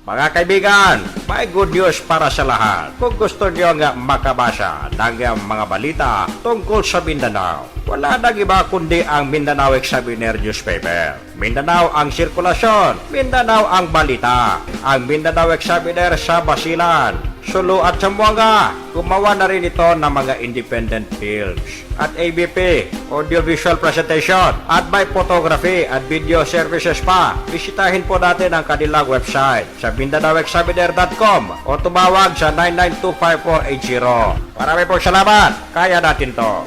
Mga kaibigan, may good news para sa lahat. Kung gusto nyo nga makabasa ng mga balita tungkol sa Mindanao, wala nang iba kundi ang Mindanao Examiner newspaper. Mindanao ang sirkulasyon, Mindanao ang balita. Ang Mindanao Examiner sa Basilan, Sulu at Zamboanga. Gumawa na rin ito ng mga independent films at ABP, audiovisual presentation, at may photography at video services pa. Bisitahin po natin ang kanilang website sa MindanaoExaminer.com o tumawag sa 9925480. Marami po salamat. Kaya natin to.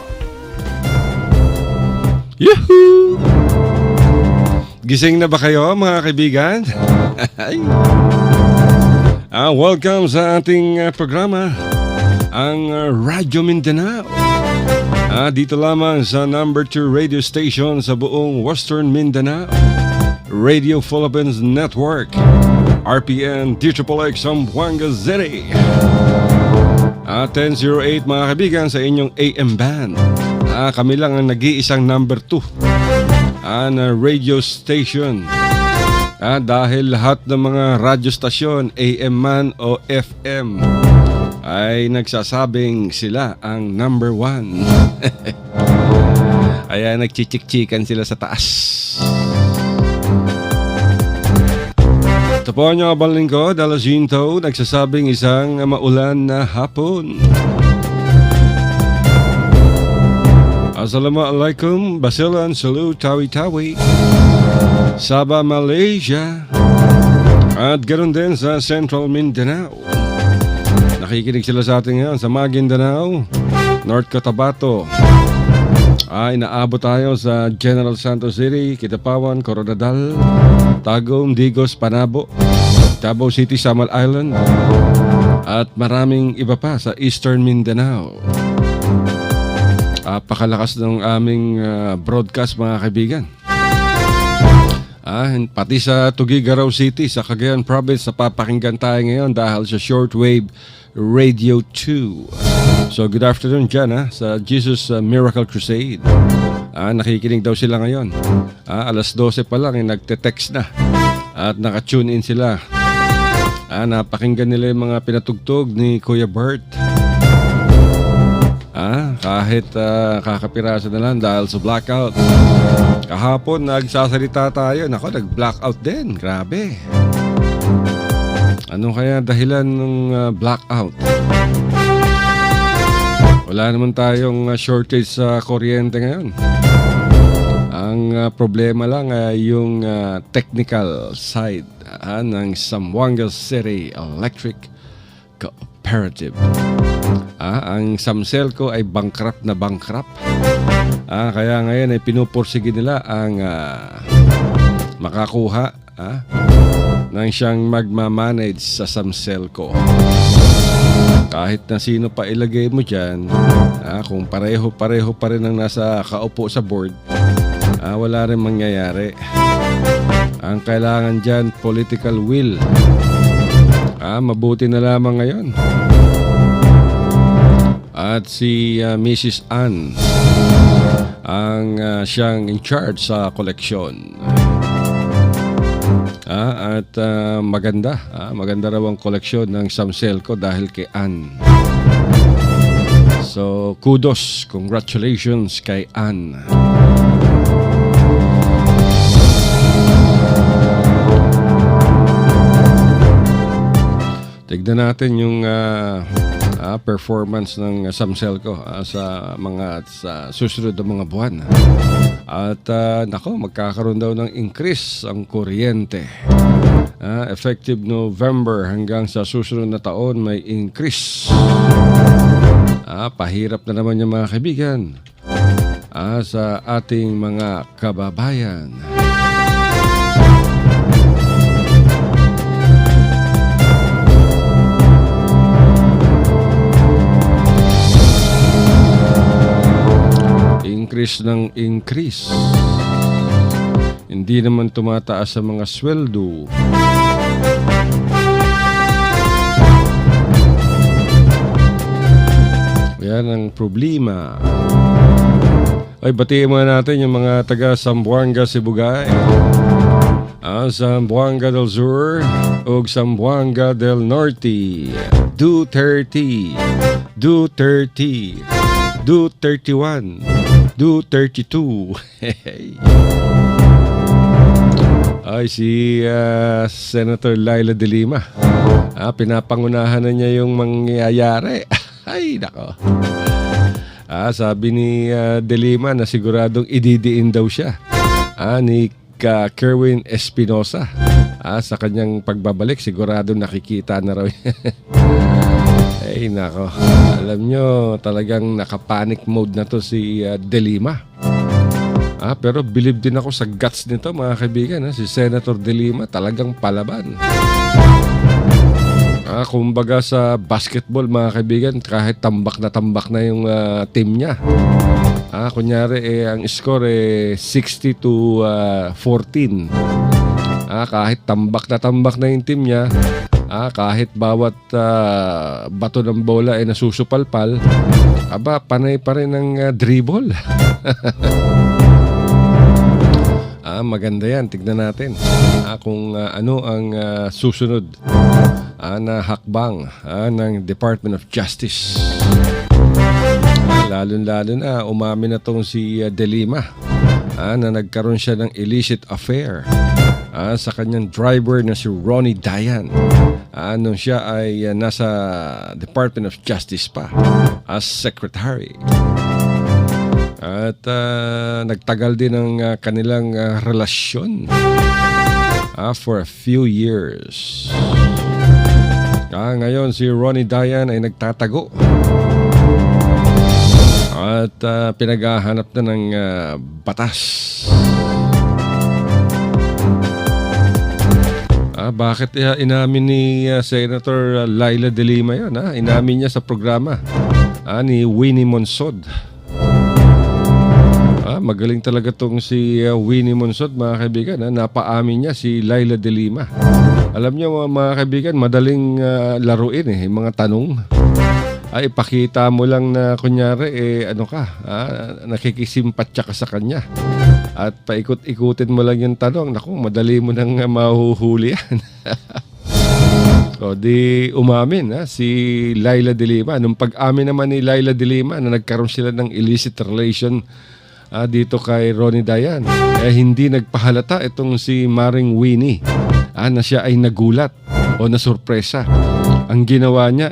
Yahoo! Gising na ba kayo mga kaibigan? Welcome sa ating programa, ang Radyo Mindanao. Dito lamang sa number 2 radio station sa buong Western Mindanao, Radio Philippines Network, RPN DXXX Zamboanga City. 1008 mga kaibigan sa inyong AM band. Kami lang ang nag-iisang number 2 na radio station. Dahil lahat ng mga radyo stasyon, AM man o FM, ay nagsasabing sila ang number 1. Kaya nagchichik-chikan sila sa taas. Ito po ang abang lingkod, Alazinto, nagsasabing isang maulan na hapon. Assalamualaikum, Basilan, Sulu, Tawi-Tawi, Sabah, Malaysia, at ganoon din sa Central Mindanao. Nakikinig sila sa atin ngayon sa Maguindanao, North Cotabato. Inaabot tayo sa General Santos City, Kidapawan, Coronadal, Tagum, Digos, Panabo, Davao City, Samal Island, at maraming iba pa sa Eastern Mindanao. Pakalakas ng aming broadcast mga kaibigan. Pati sa Tuguegarao City, sa Cagayan Province, napapakinggan tayo ngayon dahil sa Shortwave Radio 2. So good afternoon dyan sa Jesus Miracle Crusade. Nakikinig daw sila ngayon. Alas 12 pa lang nagte-text na at nakatune in sila. Napakinggan nila yung mga pinatugtog ni Kuya Bert. Kahit kakapiraso na lang dahil sa blackout. Kahapon nagsasalita tayo. Nako, nag-blackout din. Grabe. Ano kaya dahilan ng blackout? Wala naman tayong shortage sa kuryente ngayon. Ang problema lang ay yung technical side ng Zamboanga City Electric Cooperative. Ang Samselco ay bankrupt na bankrupt. Kaya ngayon ay pinupursige nila ang makakuha nang siyang magmamanage sa Samselco. Kahit na sino pa ilagay mo dyan, kung pareho-pareho pa rin ang nasa kaupo sa board, wala rin mangyayari. Ang kailangan dyan, political will. Mabuti na lamang ngayon. At si Mrs. Ann ang siyang in charge sa koleksyon. At maganda raw ang koleksyon ng Samselco dahil kay Ann. So kudos, congratulations kay Ann. Tignan natin yung performance ng Samselco sa susunod na mga buwan. At magkakaroon daw ng increase ang kuryente. Effective November hanggang sa susunod na taon may increase. Pahirap na naman yung mga kaibigan sa ating mga kababayan. Increase ng increase. Hindi naman tumataas sa mga sweldo. Yan ang problema. Ay, batiin muna natin yung mga taga Zamboanga, Sibugay. Zamboanga del Sur ug Zamboanga del Norte. Duterte, Duterte, Du-31, Du-32. Ay, si Senator Laila De Lima. Pinapangunahan na niya yung mangyayari. Ay, nako. Sabi ni De Lima na siguradong ididiin daw siya ni Kerwin Espinosa. Sa kanyang pagbabalik, sigurado nakikita na raw. Ay, nako. Alam nyo, talagang naka-panic mode na to si De Lima. Pero believe din ako sa guts nito, mga kaibigan. Si Senator De Lima talagang palaban. Kumbaga sa basketball, mga kaibigan, kahit tambak na yung team niya. Kunyari, ang score 60-14. Kahit tambak na yung team niya, kahit bawat bato ng bola ay nasusupalpal, panay pa rin ang dribble. Maganda yan. Tignan natin kung ano ang susunod na hakbang ng Department of Justice. Lalo na umamin na tong si De Lima na nagkaroon siya ng illicit affair sa kanyang driver na si Ronnie Dayan nung siya ay nasa Department of Justice pa as secretary. At nagtagal din ang kanilang relasyon for a few years. Ngayon si Ronnie Dayan ay nagtatago at pinaghahanap na ng batas. Bakit inamin ni Senator Laila De Lima yun? Inamin niya sa programa ni Winnie Monsod. Magaling talaga tong si Winnie Monsod, mga kaibigan. Napaamin niya si Laila De Lima. Alam niyo, mga kaibigan, madaling laruin yung mga tanong. Ipakita mo lang na kunyari nakikisimpatya ka sa kanya. At paikot-ikutin mo lang yung tanong. Naku, madali mo nang mahuhuli yan. So, di umamin si Laila De Lima. Nung pag-amin naman ni Laila De Lima na nagkaroon sila ng illicit relation dito kay Ronnie Dayan, hindi nagpahalata itong si Maring Winnie na siya ay nagulat o nasurpresa. Ang ginawa niya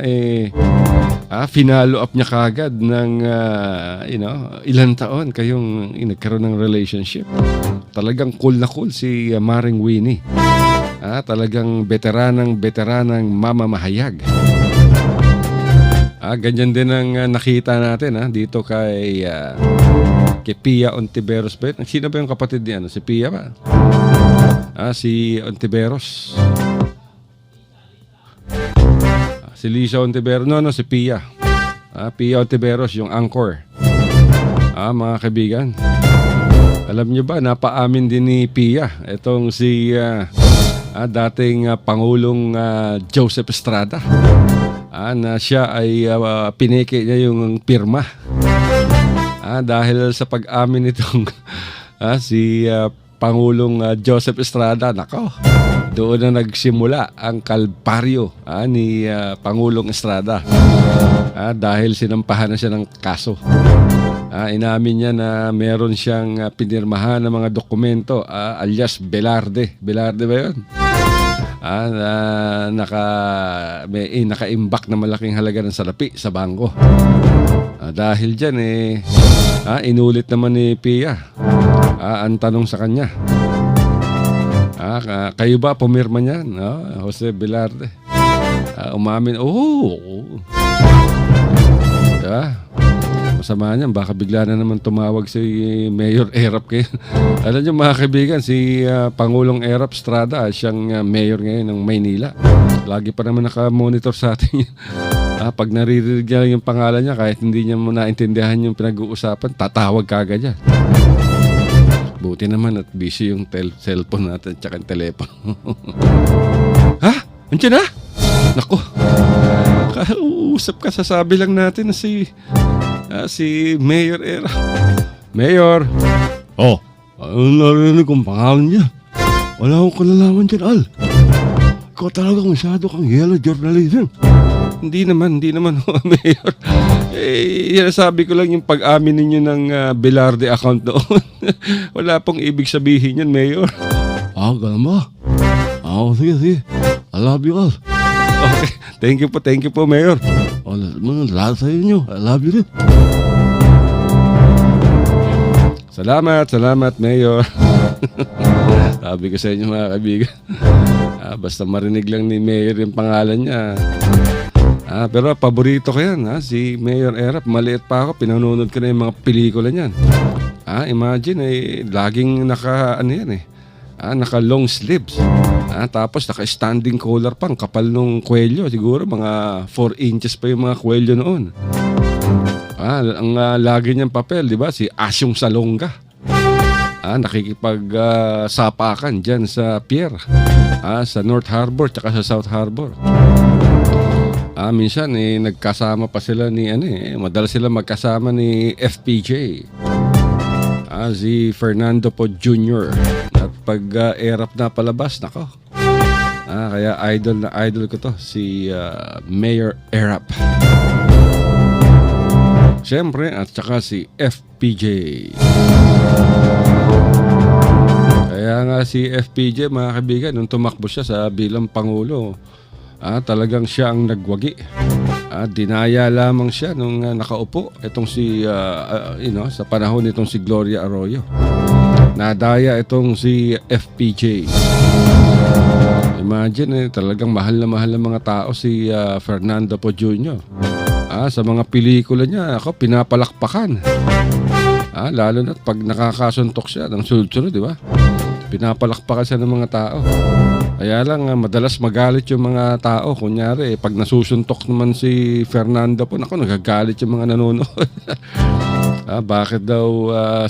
finalo up niya kagad ng ilang taon kayong nagkaroon ng relationship. Talagang cool na cool si Maring Winnie. Talagang veteranang mamamahayag. Ganyan din ang nakita natin dito kay Pia Ontiveros. Sino ba yung kapatid niya? Si Pia ba? Si Ontiveros. Si Lisa Ontiveros. No, si Pia. Pia Ontiveros, yung anchor. Mga kaibigan. Alam nyo ba, napaamin din ni Pia itong si dating Pangulong Joseph Estrada. Na siya ay pineke niya yung pirma. Dahil sa pag-amin nitong si Pangulong Joseph Estrada, nako, doon na nagsimula ang kalbaryo ni Pangulong Estrada. Dahil sinampahan na siya ng kaso. Inamin niya na meron siyang pinirmahan ng mga dokumento alias Velarde. Velarde ba yun? Naka-imbak na malaking halaga ng salapi sa bangko. Dahil dyan inulit naman ni Pia ang tanong sa kanya, kayo ba pumirma niyan? Jose Velarde. Umamin, diba? Masama niyan, baka bigla na naman tumawag si Mayor Erap kayo. Alam niyo, mga kaibigan, si Pangulong Erap Estrada, siyang mayor ngayon ng Maynila. Lagi pa naman naka-monitor sa atin. Pag naririnig niya yung pangalan niya, kahit hindi niya mo naintindihan yung pinag-uusapan, tatawag kagad yan. Buti naman at busy yung cellphone natin tsaka yung telepono. Andiyan na? Naku, uusap ka, sasabi lang natin na si Mayor Era. Mayor! Ano narinig kong pangalan niya? Wala akong kalalaman dyan, Al. Ikaw talaga masyado kang yellow journalism. Hindi naman, Mayor. Sabi ko lang yung pag-amin ninyo ng Velarde account doon. Wala pong ibig sabihin yan, Mayor. Ganun ba? Sige. I love you, Al. Okay, thank you po, Mayor. Lahat sa inyo, I love you rin. Salamat, Mayor. Sabi ko sa inyo, mga kaibigan. Basta marinig lang ni Mayor yung pangalan niya. Pero paborito ko yan, si Mayor Erap. Maliit pa ako, pinanonood ko na yung mga pelikula niyan. Imagine, laging naka long sleeves. Tapos naka standing collar pang, kapal nung kwelyo. Siguro mga 4 inches pa yung mga kwelyo noon. Ang lagi niyang papel, di ba? Si Asyong Salonga. Nakikipag-sapakan dyan sa pier. Sa North Harbor tsaka sa South Harbor. Minsan nagkasama pa sila ni madalas sila magkasama ni FPJ. Si Fernando Po Jr. At pag Erap na palabas, nako. Kaya idol ko to, si Mayor Erap. Siyempre, at saka si FPJ. Kaya nga si FPJ, mga kaibigan, nung tumakbo siya sa bilang Pangulo, talagang siya ang nagwagi. Dinaya lamang siya nung nakaupo. Itong sa panahon nitong si Gloria Arroyo. Nadaya itong si FPJ. Imagine, talagang mahal na mga tao si Fernando Po Jr. Sa mga pelikula niya, ako pinapalakpakan. Lalo na pag nakakasuntok siya ng sunod-sunod, di ba? Pinapalakpakan siya ng mga tao. Kaya lang, madalas magalit yung mga tao. Kunyari, pag nasusuntok naman si Fernando po, nagagalit yung mga nanonood. Bakit daw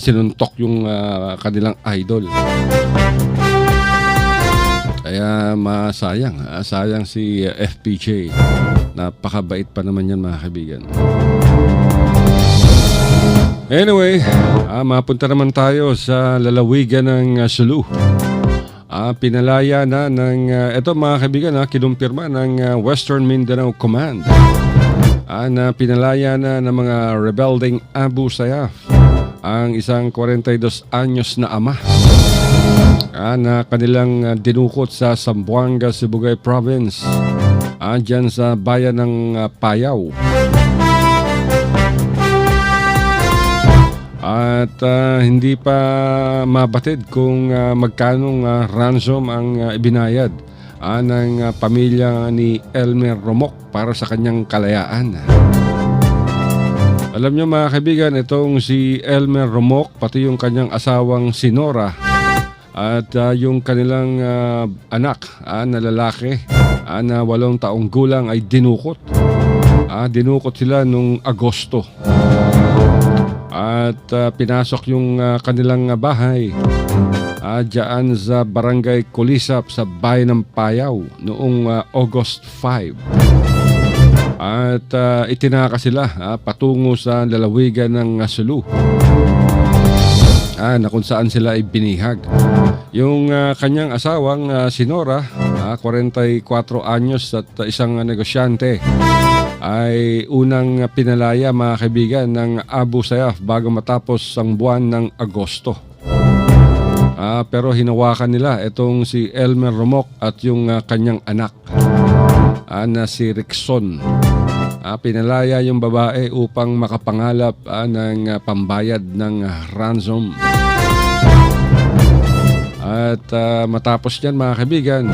sinuntok yung kanilang idol? Kaya sayang si FPJ. Napakabait pa naman yan, mga kaibigan. Anyway, mapunta naman tayo sa lalawigan ng Sulu. Pinalaya na ng, ito mga kaibigan, kinumpirma ng Western Mindanao Command na pinalaya na ng mga rebelding Abu Sayyaf ang isang 42 anyos na ama na kanilang dinukot sa Zamboanga, Sibugay Province, dyan sa bayan ng Payao. At hindi pa mabatid kung magkanong ransom ang ibinayad ng pamilya ni Elmer Romok para sa kanyang kalayaan. Alam nyo, mga kaibigan, itong si Elmer Romok, pati yung kanyang asawang si Nora at yung kanilang anak na lalaki na 8 taong gulang ay dinukot. Dinukot sila nung Agosto. At pinasok yung kanilang bahay dyan sa Barangay Kulisap sa bayan ng Payao noong August 5. At itinaka sila patungo sa lalawigan ng Sulu, na kung saan sila ay binihag. Yung kanyang asawang si Nora, 44 anyos at isang negosyante, ay unang pinalaya, mga kaibigan, ng Abu Sayyaf bago matapos ang buwan ng Agosto. Pero hinawakan nila itong si Elmer Romok at yung kanyang anak na si Rickson. Pinalaya yung babae upang makapangalap ng pambayad ng ransom. At matapos yan, mga kaibigan,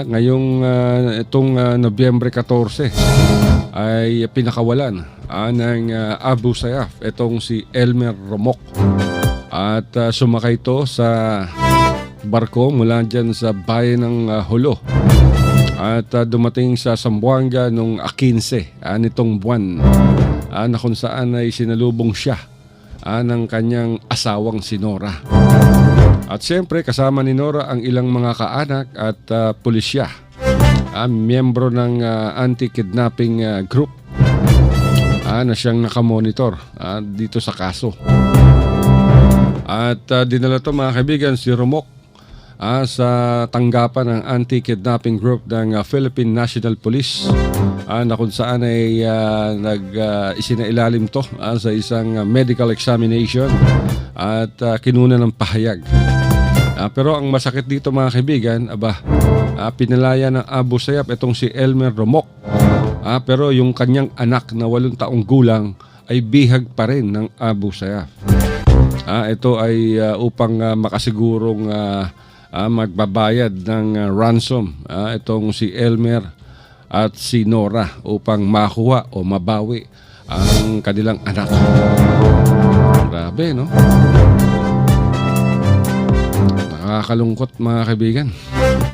ngayong itong Nobyembre 14 ay pinakawalan ng Abu Sayyaf itong si Elmer Romok. At sumakay ito sa barko mula dyan sa bayan ng Hulo. At dumating sa Zamboanga noong 15 nitong buwan, na kung saan ay sinalubong siya ng kanyang asawang si Nora. At siyempre kasama ni Nora ang ilang mga kaanak at pulisya, miyembro ng anti-kidnapping group na siyang nakamonitor dito sa kaso. At dinala to, mga kaibigan, si Romok sa tanggapan ng anti-kidnapping group ng Philippine National Police na kung saan ay isinailalim to sa isang medical examination at kinuna ng pahayag. Pero ang masakit dito mga kaibigan, pinalaya ng Abu Sayyaf itong si Elmer Romok. Pero yung kanyang anak na 8 taong gulang ay bihag pa rin ng Abu Sayyaf. Ito ay upang makasigurong magbabayad ng ransom itong si Elmer at si Nora upang makuha o mabawi ang kanilang anak. Grabe, no? Nakakalungkot mga kaibigan.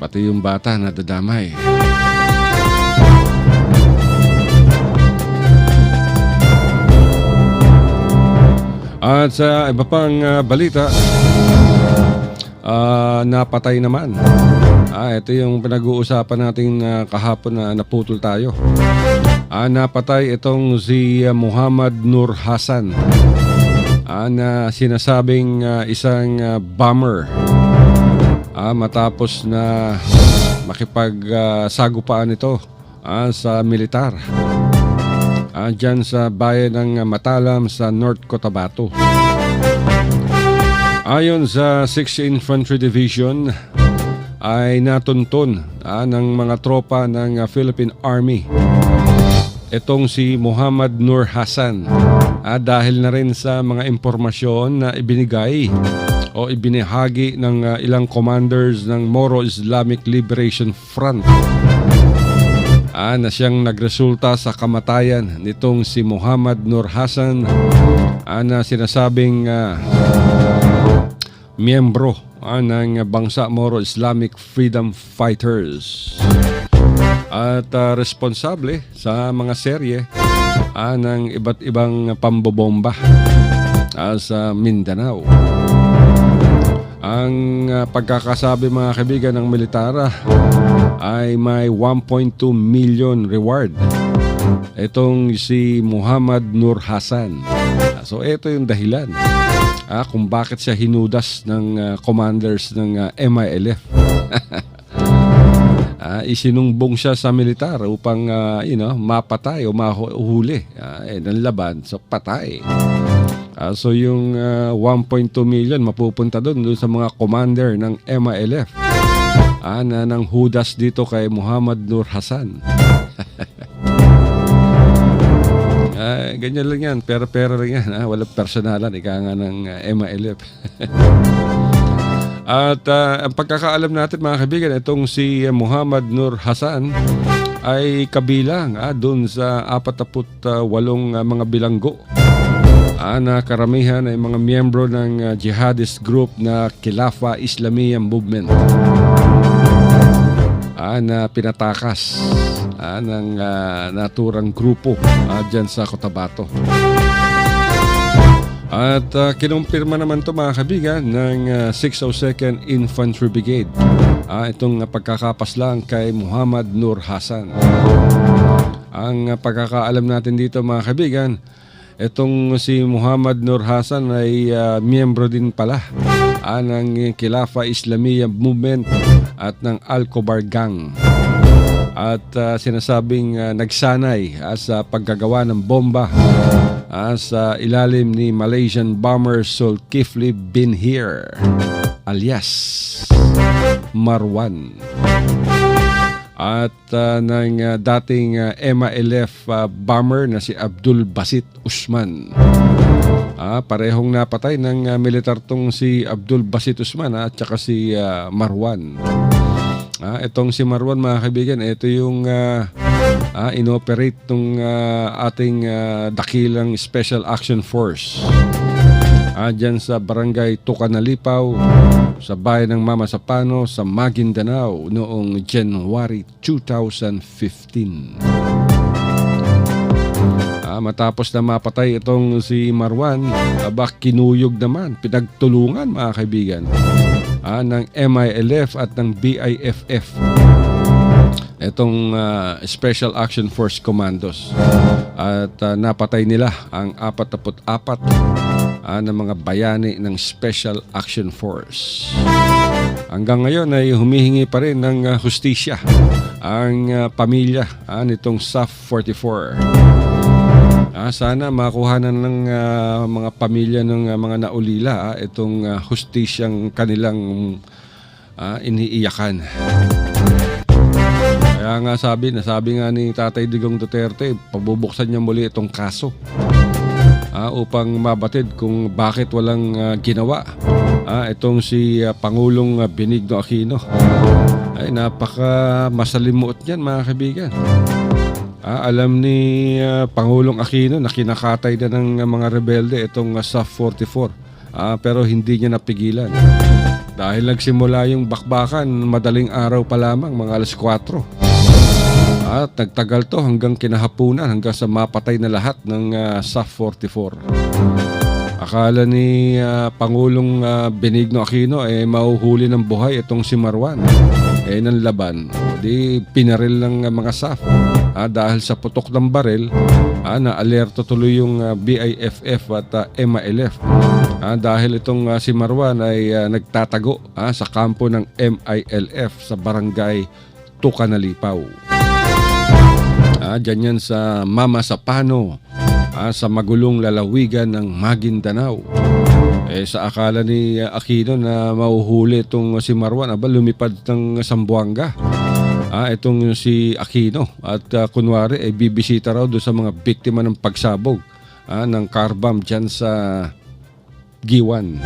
Pati yung bata nadadamay. At sa iba pang balita, napatay naman. Ito yung pinag-uusapan natin kahapon na naputol tayo. Napatay itong si Muhammad Nur Hassan na sinasabing isang bomber matapos na makipagsagupaan ito sa militar dyan sa bayan ng Matalam sa North Cotabato. Ayon sa 6th Infantry Division ay natuntun ng mga tropa ng Philippine Army itong si Muhammad Nur Hassan dahil na rin sa mga impormasyon na ibinigay o ibinahagi ng ilang commanders ng Moro Islamic Liberation Front na siyang nagresulta sa kamatayan nitong si Muhammad Nur Hassan na sinasabing miyembro ng bangsa Moro Islamic Freedom Fighters at responsable sa mga serye ng iba't ibang pambobomba sa Mindanao. Ang pagkakasabi mga kaibigan ng militara ay may 1.2 million reward itong si Muhammad Nur Hassan. So ito yung dahilan kung bakit siya hinudas ng commanders ng MILF. Isinumbong siya sa militar upang mapatay o mahuli ng laban, so patay. So yung 1.2 million mapupunta doon sa mga commander ng MILF na nang hudas dito kay Muhammad Nur Hassan. Ganyan lang yan, pera-pera lang yan, walang personalan, ika nga ng MILF. At ang pagkakaalam natin mga kaibigan, itong si Muhammad Nur Hassan ay kabilang doon sa 48 mga bilanggo na karamihan ay mga miyembro ng jihadist group na Khilafah Islamiyah Movement na pinatakas ng naturang grupo dyan sa Cotabato. At kinumpirma naman ito mga kaibigan ng 602nd Infantry Brigade itong pagkakapaslang kay Muhammad Nur Hassan. Ang pagkakaalam natin dito mga kaibigan, itong si Muhammad Nur Hassan ay miyembro din pala ng Khilafah Islamiyah Movement at ng Al-Khobar Gang. At sinasabing nagsanay sa paggagawa ng bomba sa ilalim ni Malaysian bomber Zulkifli bin Hir alias Marwan. At ng dating MILF bomber na si Abdul Basit Usman. Parehong napatay ng militar tong si Abdul Basit Usman at saka si Marwan. Itong si Marwan mga kaibigan, ito yung inoperate ng ating dakilang Special Action Force dyan sa barangay Tucanalipaw sa bayan ng Mama Sapano sa Maguindanao noong January 2015. Matapos na mapatay itong si Marwan, kinuyog naman, pinagtulungan mga kaibigan ng MILF at ng BIFF itong Special Action Force Commandos at napatay nila ang 44 na mga bayani ng Special Action Force. Hanggang ngayon ay humihingi pa rin ng hustisya ang pamilya nitong SAF 44. Sana makuhanan ng mga pamilya ng mga naulila itong hustisyang kanilang iniiyakan. Kaya nga nasabi nga ni Tatay Digong Duterte, pabubuksan niya muli itong kaso upang mabatid kung bakit walang ginawa itong si Pangulong Benigno Aquino. Ay napaka masalimuot niyan, mga kaibigan. Alam ni Pangulong Aquino na kinakatay na ng mga rebelde itong SAF 44, pero hindi niya napigilan. Dahil nagsimula yung bakbakan madaling araw pa lamang, mga alas 4. At nagtagal to hanggang kinahapunan, hanggang sa mapatay na lahat ng SAF 44. Akala ni Pangulong Benigno Aquino mahuhuli ng buhay itong si Marwan. Ng laban, di pinaril ng mga SAF. Dahil sa putok ng baril, na-alerto tuloy yung BIFF at MILF. Dahil itong si Marwan ay nagtatago sa kampo ng MILF sa barangay Tucanalipaw. Diyan yan sa Mama Sapano, sa magulong lalawigan ng Maguindanao. Sa akala ni Aquino na mahuhuli itong si Marwan, lumipad ng Zamboanga itong si Aquino at kunwari bibisita raw doon sa mga biktima ng pagsabog ng car bomb dyan sa Giwan.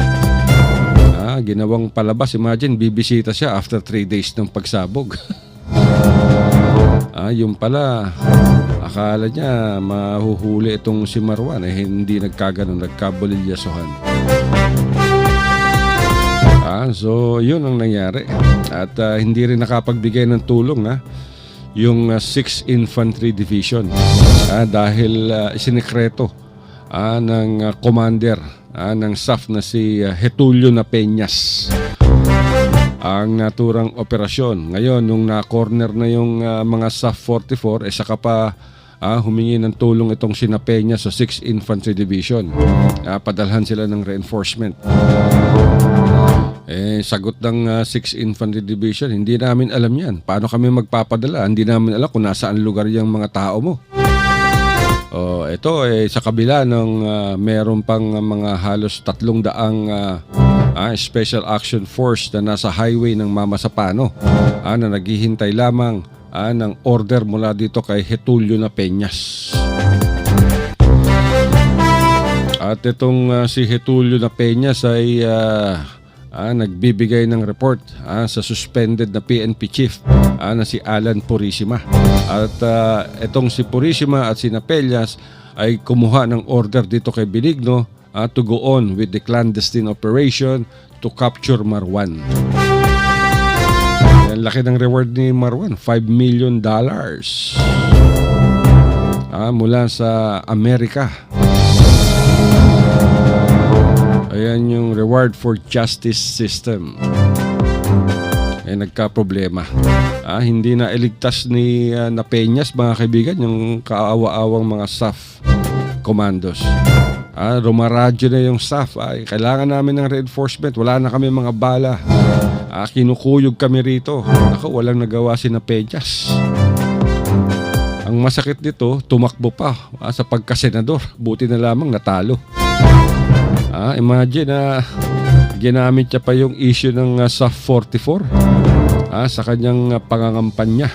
Ginawang palabas. Imagine, bibisita siya after 3 days ng pagsabog. Yung pala, akala niya mahuhuli itong si Marwan, hindi nagkaganon, nagkabulilyasohan. So yun ang nangyari. At hindi rin nakapagbigay ng tulong yung 6th Infantry Division dahil isinekreto ng commander ng SAF na si Getulio Napeñas ang naturang operasyon. Ngayon, nung na-corner na yung mga SAF 44, saka pa humingi ng tulong itong si Napeñas sa 6th Infantry Division. Padalhan sila ng reinforcement. Sagot ng 6th Infantry Division, hindi namin alam yan. Paano kami magpapadala? Hindi namin alam kung nasaan lugar yung mga tao mo. Ito sa kabila ng meron pang mga halos 300 Special Action Force na nasa highway ng Mama Sapano na naghihintay lamang ng order mula dito kay Getulio Napeñas. At itong si Getulio Napeñas ay nagbibigay ng report sa suspended na PNP chief na si Alan Purisima. At itong si Purisima at si Napeñas ay kumuha ng order dito kay Benigno to go on with the clandestine operation to capture Marwan. Ang laki ng reward ni Marwan, $5 million mula sa Amerika. Ayan yung reward for justice system. Nagka-problema. Hindi na iligtas ni Napeñas, mga kaibigan, yung kaawa-awang mga SAF commandos. Rumaradyo na yung SAF. Kailangan namin ng reinforcement. Wala na kami mga bala. Kinukuyog kami rito. Walang nagawa si Napeñas. Ang masakit dito, tumakbo pa sa pagkasenador. Buti na lamang natalo. Imagine ginamit niya pa yung issue ng SAF 44 sa kanyang pangangampanya.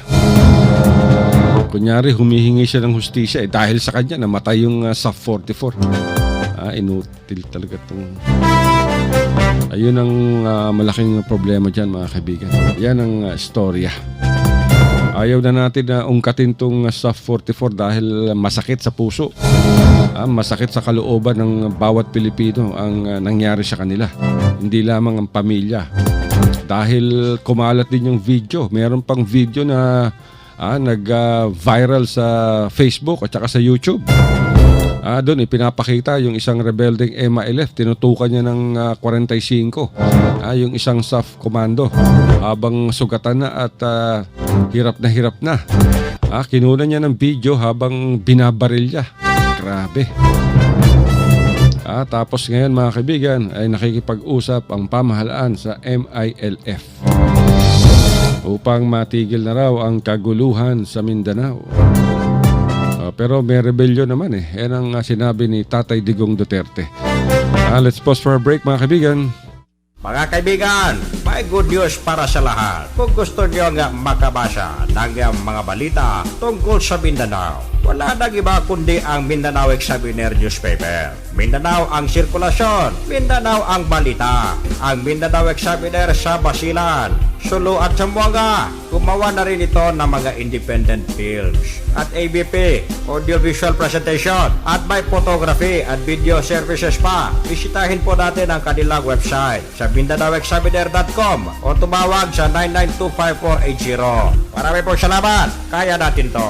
Kunyari, humihingi siya ng hustisya dahil sa kanya namatay yung SAF 44. Inutil talaga itong... Ayun ang malaking problema dyan, mga kaibigan. Yan ang storya. Ayaw na natin na ungkatin itong SAF 44 dahil masakit sa puso. Masakit sa kalooban ng bawat Pilipino ang nangyari sa kanila. Hindi lamang ang pamilya. Dahil kumalat din yung video. Meron pang video na nag-viral sa Facebook at saka sa YouTube. Doon pinapakita yung isang rebeldeng MILF. Tinutukan niya ng 45. Yung isang SAF komando. Habang sugatan na at hirap na. Kinuha niya ng video habang binabaril niya. Grabe. Tapos ngayon mga kaibigan ay nakikipag-usap ang pamahalaan sa MILF upang matigil na raw ang kaguluhan sa Mindanao. Pero may rebellion naman Yan ang sinabi ni Tatay Digong Duterte. Let's pause for a break mga kaibigan. Mga kaibigan, may good news para sa lahat. Kung gusto nyo nga makabasa ng mga balita tungkol sa Mindanao, wala nang iba kundi ang Mindanao Examiner newspaper. Mindanao ang sirkulasyon, Mindanao ang balita. Ang Mindanao Examiner sa Basilan, Sulu at Zamboanga. Gumawa na rin ito ng mga independent films at ABP, audiovisual presentation, at may photography at video services pa. Bisitahin po natin ang kanilang website sa MindanauExaminer.com o tumawag sa 9925480. Marami pong salamat. Kaya natin to.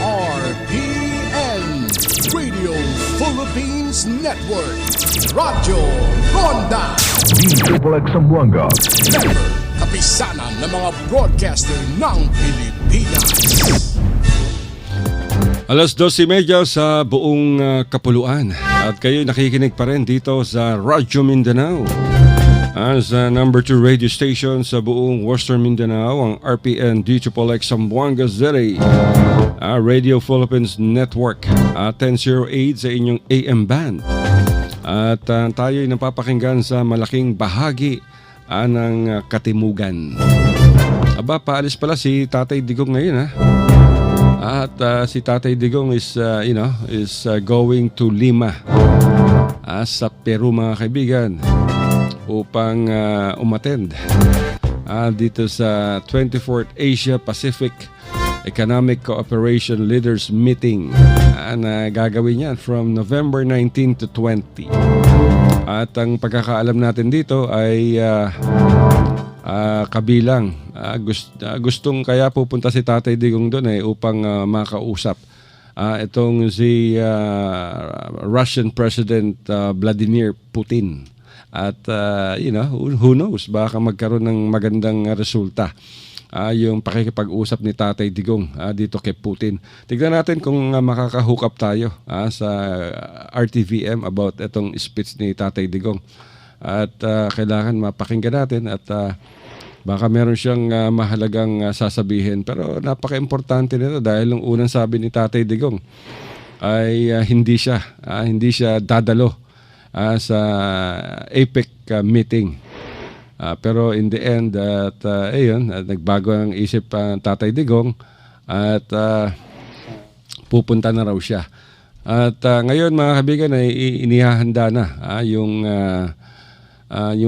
RPN Radio Philippines Network. Radyo Ronda. DXXX Zamboanga. Member, kapisanan ng mga broadcaster ng Pilipinas. Alas 12:30 sa buong kapuluan. At kayo nakikinig pa rin dito sa Radyo Mindanao. As number 2 radio station sa buong Western Mindanao, ang RPN DXXX Zamboanga City. Radio Philippines Network 1008 sa inyong AM band. At tayo'y napapakinggan sa malaking bahagi ng Katimugan. Aba, paalis pala si Tatay Digong ngayon At si Tatay Digong is going to Lima sa Peru mga kaibigan upang umattend dito sa 24th Asia Pacific Economic Cooperation Leaders Meeting na gagawin yan from November 19 to 20. At ang pagkakaalam natin dito ay kabilang gustong kaya pupunta si Tatay Digong doon upang makausap itong si Russian President Vladimir Putin. At who knows, baka magkaroon ng magandang resulta yung pakikipag-usap ni Tatay Digong dito kay Putin. Tignan natin kung makaka-hook up tayo sa RTVM about itong speech ni Tatay Digong. At kailangan mapakinggan natin at baka meron siyang mahalagang sasabihin. Pero napaka-importante nito dahil yung unang sabi ni Tatay Digong ay hindi siya dadalo sa APEC meeting. Pero in the end, nagbago ang isip Tatay Digong at pupunta na raw siya. At ngayon mga kaibigan ay inihahanda na yung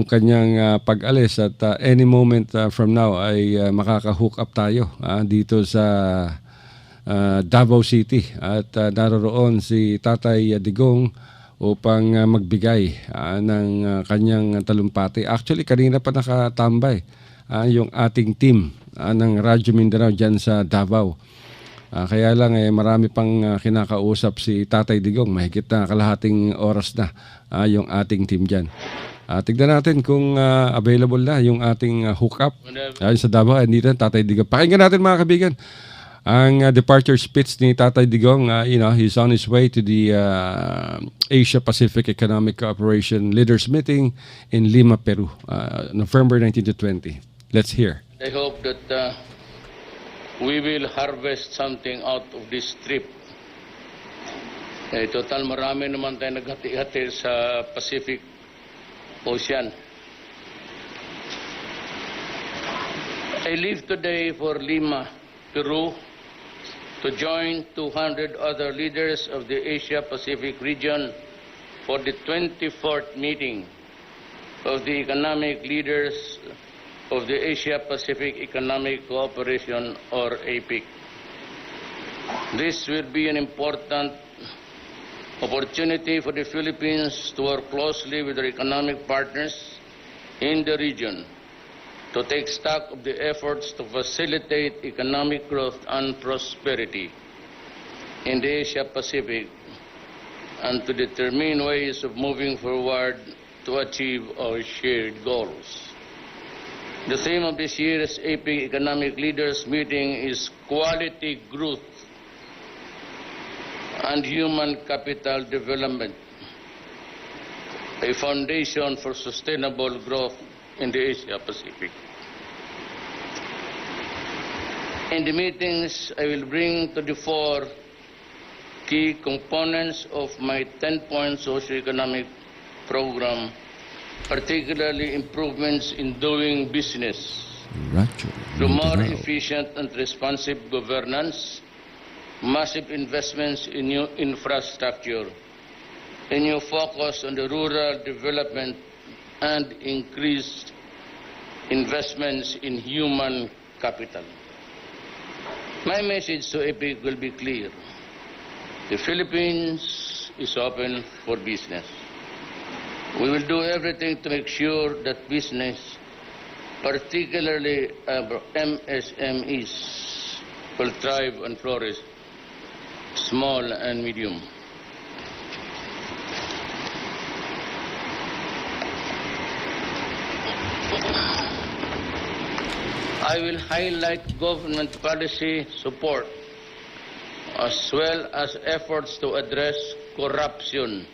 kanyang pag-alis at any moment from now ay makaka-hook up tayo dito sa Davao City at naroroon si Tatay Digong upang magbigay ng kanyang talumpati. Actually, kanina pa nakatambay yung ating team ng Radyo Mindanao dyan sa Davao. Kaya lang marami pang kinakausap si Tatay Digong. Mahigit na kalahating oras na yung ating team dyan. Tignan natin kung available na yung ating hookup sa Davao. Dito Tatay Digong. Pakinggan natin mga kaibigan ang departure speech ni Tatay Digong. He's on his way to the Asia Pacific Economic Cooperation Leaders Meeting in Lima, Peru, November 19 to 20. Let's hear. I hope that we will harvest something out of this trip. Total marami naman tayo naghati-hati sa Pacific Ocean. I leave today for Lima, Peru, to join 200 other leaders of the Asia-Pacific region for the 24th meeting of the economic leaders of the Asia-Pacific Economic Cooperation, or APEC. This will be an important opportunity for the Philippines to work closely with their economic partners in the region to take stock of the efforts to facilitate economic growth and prosperity in the Asia-Pacific and to determine ways of moving forward to achieve our shared goals. The theme of this year's APEC Economic Leaders Meeting is Quality Growth and Human Capital Development. a foundation for sustainable growth in the Asia Pacific. In the meetings, I will bring to the fore key components of my 10-point socioeconomic program, particularly improvements in doing business through more efficient and responsive governance, massive investments in new infrastructure, a new focus on the rural development, and increased investments in human capital. My message to APEC will be clear. The Philippines is open for business. We will do everything to make sure that business, particularly MSMEs, will thrive and flourish, small and medium. I will highlight government policy support as well as efforts to address corruption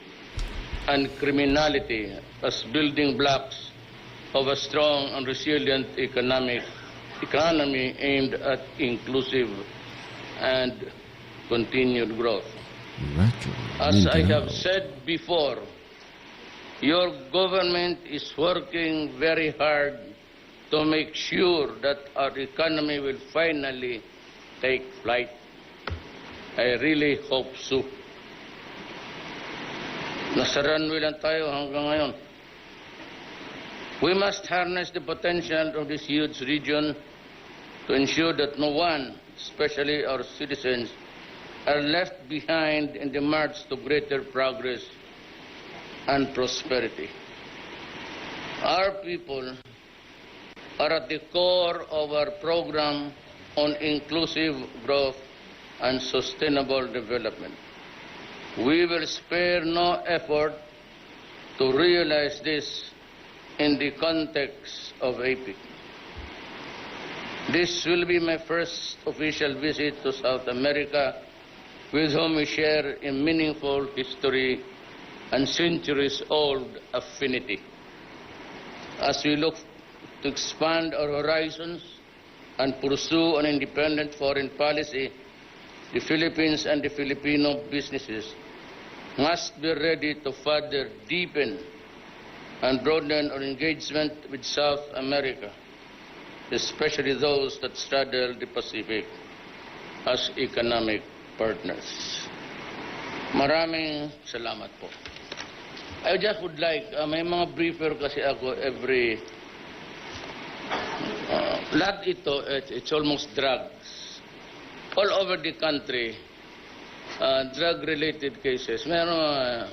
and criminality as building blocks of a strong and resilient economy aimed at inclusive and continued growth. As I have said before, your government is working very hard to make sure that our economy will finally take flight. I really hope so. Nasa runway lang tayo hanggang ngayon. We must harness the potential of this huge region to ensure that no one, especially our citizens, are left behind in the march to greater progress and prosperity. Our people are at the core of our program on inclusive growth and sustainable development. We will spare no effort to realize this in the context of APEC. This will be my first official visit to South America, with whom we share a meaningful history and centuries-old affinity. As we look to expand our horizons and pursue an independent foreign policy, the Philippines and the Filipino businesses must be ready to further deepen and broaden our engagement with South America, especially those that straddle the Pacific as economic partners. Maraming salamat po. I just would like, may mga briefer kasi ako every, lahat ito, it's almost drugs. All over the country, drug-related cases. Meron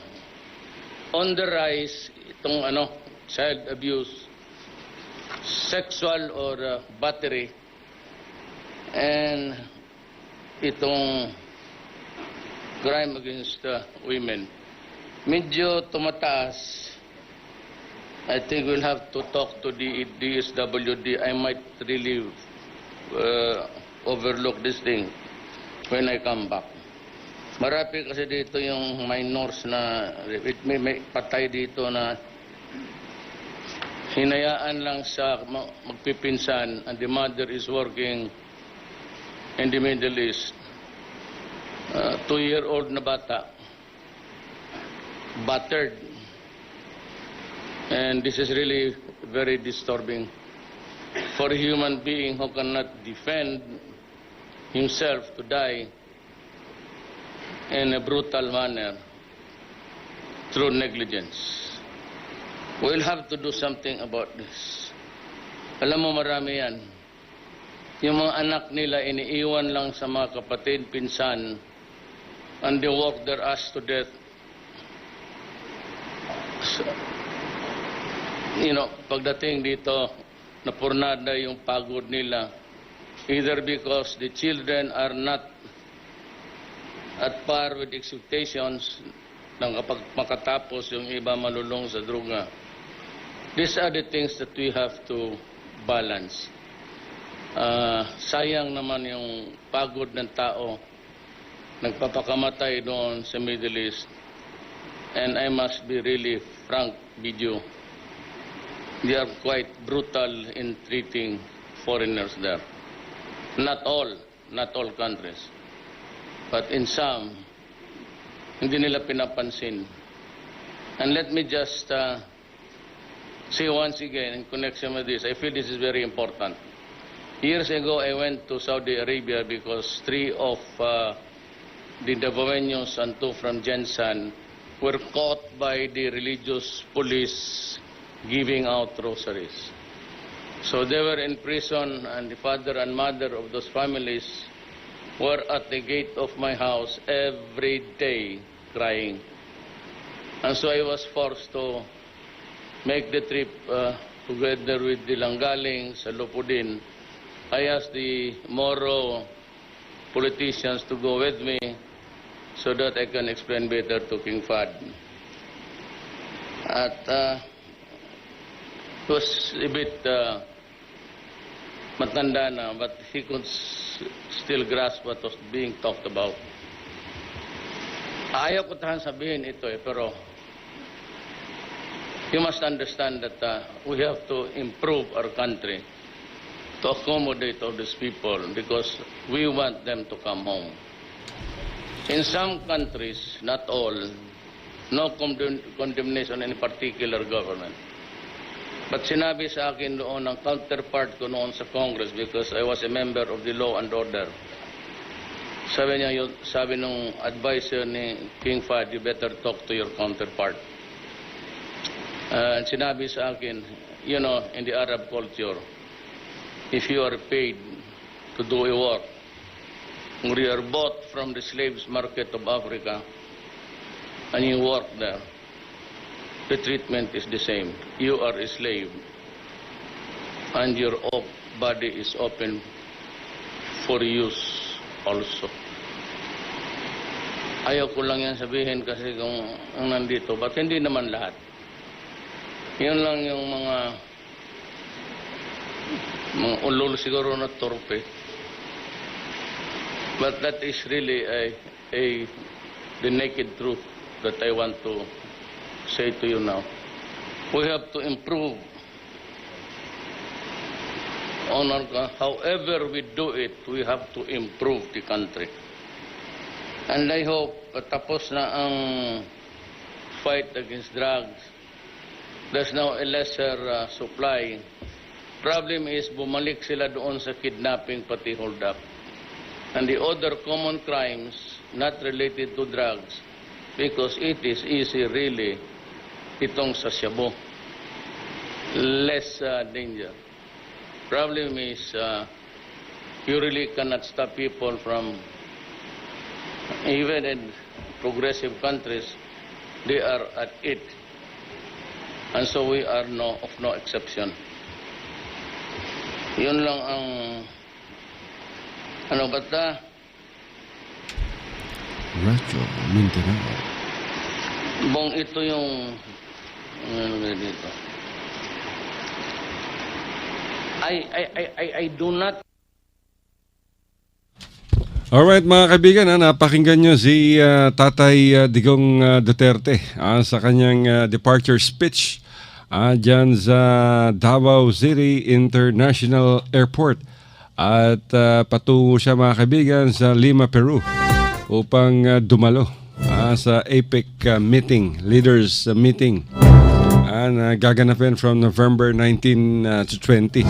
on the rise itong child abuse, sexual or battery, and itong crime against women. Medyo tumataas. I think we'll have to talk to the DSWD. I might really overlook this thing when I come back. Marami kasi dito yung minors na may patay dito na hinayaan lang sa magpipinsan, and the mother is working in the Middle East. 2-year-old na bata, battered. And this is really very disturbing for a human being who cannot defend himself to die in a brutal manner through negligence. We'll have to do something about this. Alam mo, marami yan. Yung mga anak nila iniiwan lang sa mga kapatid, pinsan, and they work their ass to death. So, pagdating dito, napurnada yung pagod nila, either because the children are not at par with expectations nang kapag makatapos yung iba malulong sa droga. These are the things that we have to balance. Sayang naman yung pagod ng tao nagpapakamatay doon sa Middle East. And I must be really frank with you. They are quite brutal in treating foreigners there. Not all countries. But in some, hindi nila pinapansin. And let me just say once again in connection with this, I feel this is very important. Years ago, I went to Saudi Arabia because 3 of the Davaoenos and 2 from Jensan were caught by the religious police giving out rosaries. So they were in prison, and the father and mother of those families were at the gate of my house every day crying. And so I was forced to make the trip together with the Langgaling sa Lupudin. I asked the Moro politicians to go with me so that I can explain better to King Fahd. At it was a bit matanda na, but he could still grasp what was being talked about. Ayaw ko tahan sabihin ito pero you must understand that we have to improve our country to accommodate all these people because we want them to come home. In some countries, not all, no condemnation in any particular government. But sinabi sa akin noon ng counterpart ko noon sa Congress because I was a member of the Law and Order. Sabi nung advisor ni King Fahd, you better talk to your counterpart. And sinabi sa akin, you know, in the Arab culture, if you are paid to do a work, or you are bought from the slaves market of Africa, and you work there, the treatment is the same. You are a slave, and your body is open for use also. Ayaw ko lang yan sabihin kasi kung ang nandito, but hindi naman lahat. Yun lang yung mga ulol siguro na torpe. But that is really the naked truth that I want to say to you now. We have to improve on our, however we do it, we have to improve the country. And I hope tapos na ang fight against drugs. There's now a lesser supply. Problem is, bumalik sila doon sa kidnapping pati hold up. And the other common crimes not related to drugs because it is easy really itong sa shabu. Less danger. Problem is, you really cannot stop people from, even in progressive countries, they are at it. And so we are of no exception. Yun lang ang bata? Radyo Mindanao. Bong ito yung dito. I do not. Alright mga kaibigan, napakinggan nyo si Tatay Digong Duterte sa kanyang departure speech dyan sa Davao City International Airport. At patungo siya mga kaibigan sa Lima, Peru upang dumalo sa APEC meeting, leaders meeting na gaganapin from November 19 to 20.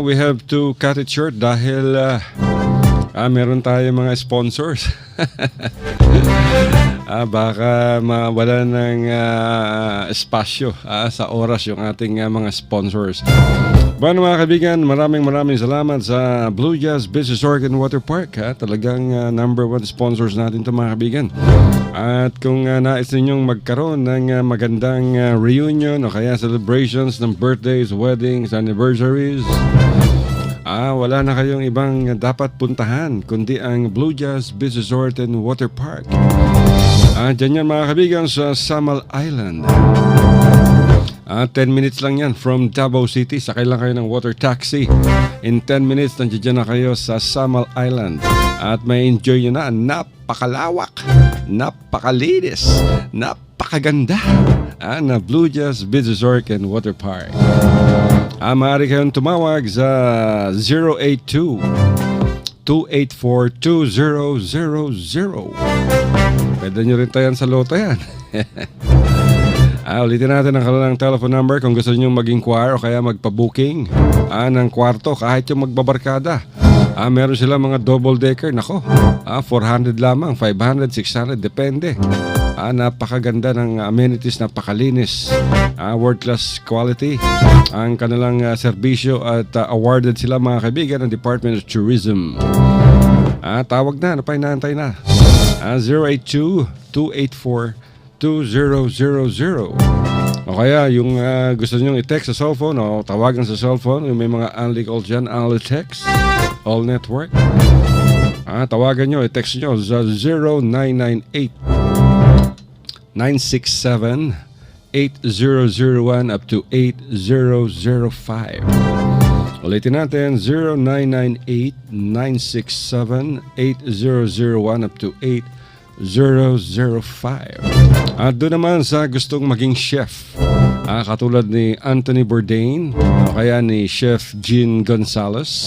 We have to cut it short dahil meron tayo mga sponsors. Baka mawala ng espasyo sa oras yung ating mga sponsors. Bueno mga kaibigan, maraming salamat sa Blue Jazz Beach Resort and Water Park. Talagang number 1 sponsors natin ito mga kaibigan. At kung nais ninyong magkaroon ng magandang reunion o kaya celebrations ng birthdays, weddings, anniversaries, wala na kayong ibang dapat puntahan kundi ang Blue Jazz Beach Resort and Water Park. Diyan yan mga kaibigan sa Samal Island. 10 minutes lang yan from Davao City. Sakay lang kayo ng water taxi. In 10 minutes, nandiyan na kayo sa Samal Island. At may enjoy nyo na. Napakalawak, napakalinis, napakaganda na Blue Jazz Beach Resort and Water Park. Maaari kayong tumawag sa 082-284-2000. Pwede nyo rin tayan sa loto yan. Ulitin natin ang kanilang telephone number kung gusto nyo mag-inquire o kaya magpa-booking ng kwarto kahit yung magbabarkada. Meron sila mga double decker, nako, 400 lamang, 500, 600, depende. Napakaganda ng amenities, napakalinis, world class quality ang kanilang serbisyo at awarded sila mga kaibigan ng Department of Tourism. Tawag na, napay naantay na. 082-284-2000. O kaya yung gusto nyong i-text sa cellphone o tawagan sa cellphone, yung may mga only call dyan, only text, all network. Tawagan nyo, i-text nyo sa 0998-967-8001 up to 8005. Ulitin natin, 0998-967-8001 up to 8005. At doon naman sa gustong maging chef, katulad ni Anthony Bourdain o kaya ni Chef Jean Gonzalez,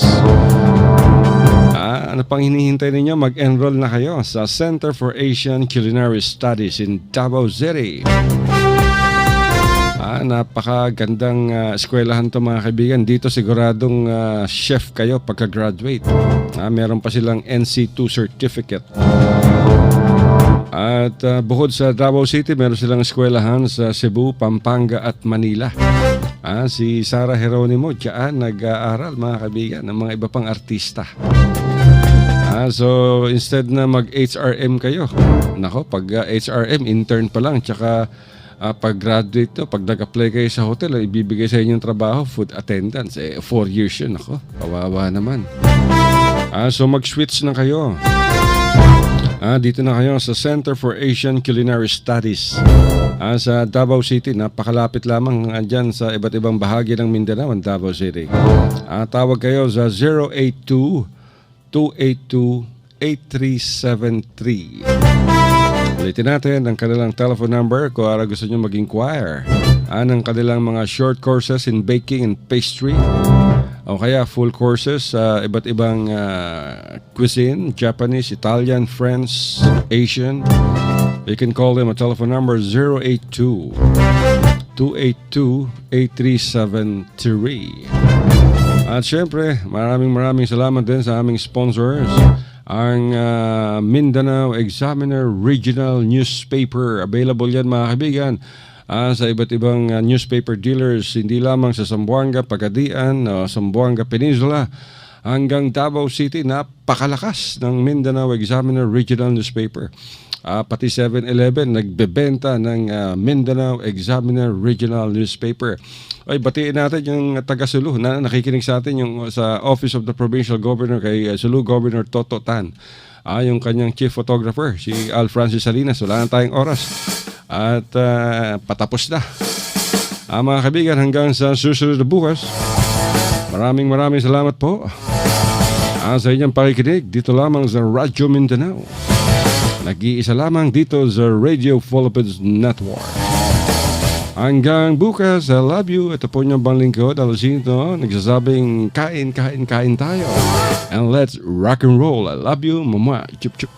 ano pang hinihintay ninyo? Mag-enroll na kayo sa Center for Asian Culinary Studies in Davao City. Napakagandang eskwelahan to mga kaibigan. Dito siguradong chef kayo pagka-graduate. Meron pa silang NC2 certificate. At bukod sa Davao City, meron silang eskwelahan sa Cebu, Pampanga at Manila. Si Sarah Geronimo diyan nag-aaral mga kaibigan ng mga iba pang artista. So instead na mag-HRM kayo, nako, pag HRM, intern pa lang, tsaka pag-graduate to, pag nag-apply kayo sa hotel, ibibigay sa inyong trabaho, food attendance, 4 years yun, nako, kawawa naman. So mag-switch na kayo. Dito na kayo sa Center for Asian Culinary Studies sa Davao City. Napakalapit lamang dyan sa iba't ibang bahagi ng Mindanao ang Davao City. Tawag kayo sa 082-282-8373. Ulitin natin ang kanilang telephone number kung gusto nyo mag-inquire ng kanilang mga short courses in baking and pastry o kaya full courses sa iba't ibang cuisine, Japanese, Italian, French, Asian. You can call them at telephone number 082-282-8373. At syempre, maraming salamat din sa aming sponsors, ang Mindanao Examiner Regional Newspaper. Available yan mga kaibigan sa iba't ibang newspaper dealers, hindi lamang sa Zamboanga, Pagadian, Zamboanga Peninsula, hanggang Davao City. Napakalakas ng Mindanao Examiner Regional Newspaper. Pati 7-Eleven nagbebenta ng Mindanao Examiner Regional Newspaper. Ay, batiin natin yung taga-Sulu na nakikinig sa atin, yung sa Office of the Provincial Governor kay Sulu Governor Toto Tan. Yung kanyang chief photographer, si Al Francis Salinas. Wala na tayong oras. At patapos na. Mga kaibigan, hanggang sa susunod na bukas, maraming salamat po sa inyong pakikinig dito lamang sa Radyo Mindanao. Nag-iisa lamang dito sa Radio Philippines Network. Hanggang bukas, I love you. Ito po niyong banglingkod, Alusito, nagsasabing kain tayo. And let's rock and roll. I love you, mama. Chup chup.